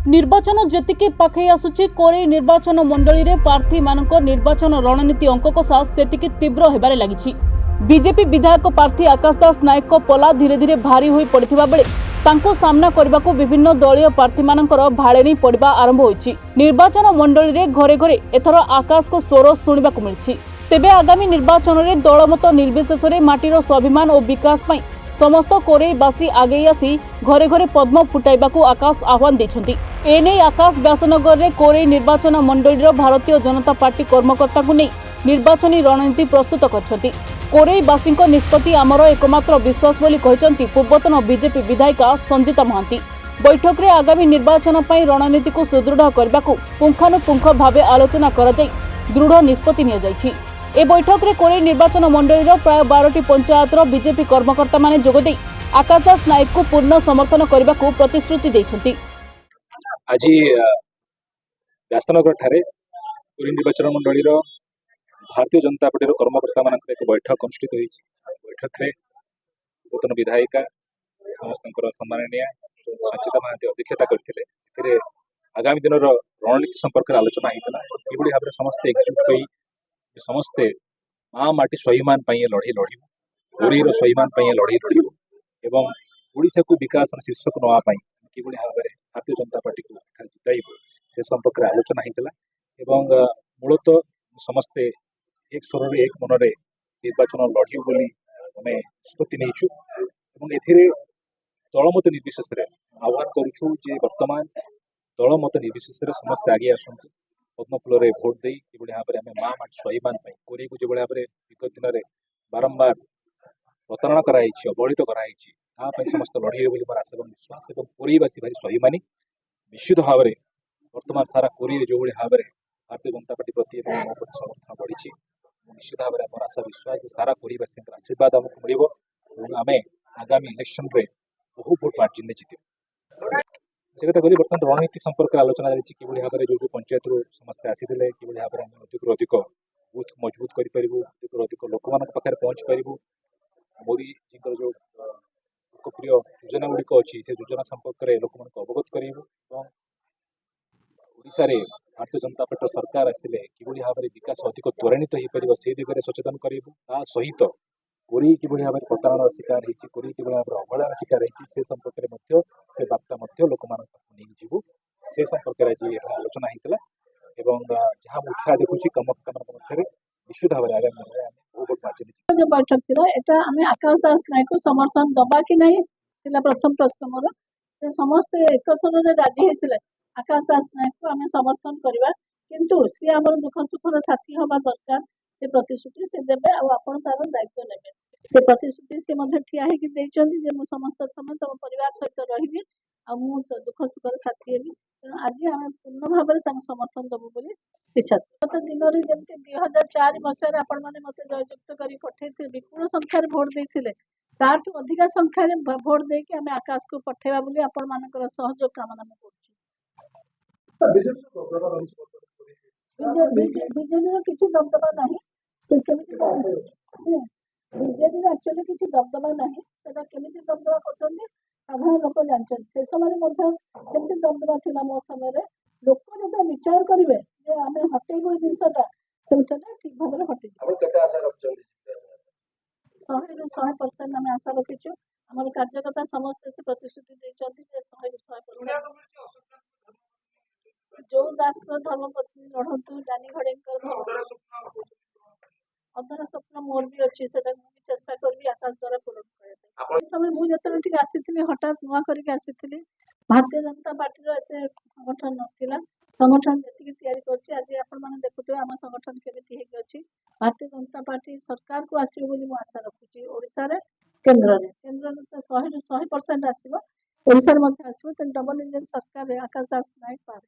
निर्वाचन जेतिके पाखे आसुची कोरे निर्वाचन मंडली रे प्रार्थी मानक निर्वाचन रणनीति अंक कषा सेतिके तीव्र हेबारे लागिछि। बीजेपी विधायक प्रार्थी आकाश दास नायक पला धीरे धीरे भारी होई पड़िथिबा बेले तांको सामना करबाको विभिन्न दलीय प्रार्थी मानकर भाळेनी पड़िबा आरंभ होईछि। निर्वाचन मंडली रे घरे घरे एथर आकाश को स्वर सुनिबाको मिलिछि। तेबे आगामी निर्वाचन रे दलमत निर्विशेष रे माटीर स्वाभिमान और विकास पई समस्त कोरेईवासी आगे आसी घरे घरे पद्म फुटाइबाकू आकाश आह्वान दैछन्ति। एने आकाश व्यासनगर रे कोरेई निर्वाचन मंडलीर भारतीय जनता पार्टी कर्मकर्ता को नहीं निर्वाचनी रणनीति प्रस्तुत करछन्ति। कोरेईवासी निष्पत्ति आमर एकमात्र विश्वास बोली कहछन्ति पूर्वतन बीजेपी विधायिका संजीता महांती। बैठक रे आगामी निर्वाचन पई रणनीति को सुदृढ़ करबाकू पुंखानुपुंख भावे आलोचना करा जाय दृढ़ निष्पत्ति निया जायछि। ए बैठक रे कोरेई निर्वाचन मंडलीर प्राय 12टी पंचायतर बीजेपी कर्मकर्ता माने जोगदे आकाश दास नायक को पूर्ण समर्थन करबाकू प्रतिश्रुति दैछन्ति। आज व्यासनगर ठारे कोरेई निर्वाचन मंडलीर भारतीय जनता पार्टी कर्मकर्ता मान एक बैठक अनुष्ठित होईछि। बैठक रे पूर्वतन विधायिका समस्त सम्माननीय संचिता महांती अध्यक्षता करथिले। आगामी दिन रणनीति संपर्क आलोचना होता किभଳି भाव समस्ते एकजुट होई समस्ते माँ माटी स्वाभिमान लड़े लड़ू कोरेईर स्वाभिमान लड़े लड़ू एवं ओडिशा को विकास शीर्षक नापी किभଳି भाव में भारतीय जनता पार्टी को जिताइब से संपर्क आलोचना होता। मूलतः समस्ते एक स्वर एक मन में निर्वाचन लड़ू बोली आम निष्पत्ति नहीं दलमत निर्विशेष आह्वान करुचु जे वर्तमान दलमत निर्विशेष समस्ते आगे आसतु पद्मफूल भोट दे किभଳି भाव में आम माँ माटी स्वाभिमान कोरेई को जो भाव में विगत दिन में बारंबार प्रतारणा कराई अवहेलित कराई समस्त लड़े बोली मोर आशा विश्वास और कोरेईवासी भारी स्वाभिमानी निश्चित भाव में वर्तमान सारा कोरेई जो भाव में भारतीय जनता पार्टी प्रति समर्थन बढ़ी निश्चित भाव में मोर आशा विश्वास सारा कोरेईवासी आशीर्वाद आमको मिल आम आगामी इलेक्शन रे बहु भोट मार्जिन जीत से कथा कहली। बर्तमान रणनीति संपर्क आलोचना चलती किभଳି भाव में जो पंचायत समस्ते आसी किभଳି भाव में अधिक अधिक बूथ मजबूत करूँ अधिक अधिक लोक मान पाखे पहुँची पारू मोदी जी जो लोकप्रिय योजना गुड़िक अच्छी से योजना संपर्क में लोक अवगत करूँ ओडिशा रे भारतीय जनता पार्टी सरकार आसिले किभଳି भाव में विकास अधिक त्वरान्वित हो पार से दिगरे सचेतन करूँ ता सहित कोरेई किभଳି भाव में प्रतारणा शिकार होती कोरेई किभଳି भाव में अवहेलार शिकार होती से संपर्क में से बार्ता लोक नहीं जीवु से संपर्क में आज आलोचना होता जहाँ उत्साह देखुची कर्मकर्ता मध्य निश्चित भाव में आगामी भोट मार्जिन जो बैठक था आकाश दास नायक को समर्थन दबा कि नहीं प्रथम प्रश्न मोर समस्ते एक स्वर राजी होते आकाश दास नायक को आम समर्थन करवा किंतु सी आम दुख सुखर साथी हवा दरकार से प्रतिश्रुति से देवे आपण तार दायित्व नेबे से प्रतिश्रुति से ठिया होती समस्त समय तुम परिवार सहित रही दुख सुखर साथी हेबी तेणु आज आम पूर्ण भाव में समर्थन दबू बोली इच्छा। गत दिन में जमी 2004 मसीह आपण मैंने मत जययुक्त कर पठे विपुल संख्यार भोट देते ताठू अधिका संख्यार भोट देके आम आकाश को पठेवा बोली आपण मानकर सहयोग कामना में बीजेपी किसी दबदबा नहीं से बीजेपी एक्चुअली किसी दबदबा नहीं से केमी दबदबा कर साधारण लोक जानते से समय सेमती दबदबा थी मो समय लोक जो विचार करेंगे आम हटेबू जिनसा से ठीक भाव में हटे 100% आम आशा रखीचु आम कार्यकर्ता समस्त से प्रतिश्रुति देते 100% जो दास धर्मपत्नी लड़ू डानी घड़े अधर स्वप्न मोर भी अच्छी से चेष्टा करी आकाश द्वारा पूरण करने समय मुझे आसी हठात नुआ करके आसी भारतीय जनता पार्टी एत संगठन नाला संगठन जी आज आप देखुए आम संगठन केमी अच्छी भारतीय जनता पार्टी सरकार को आसो बोली आशा रखुची ओडिशा रे केन्द्र तो 100% आसो ओडिशा रे आसो डबल इंजन सरकार आकाश दास नायक पारे।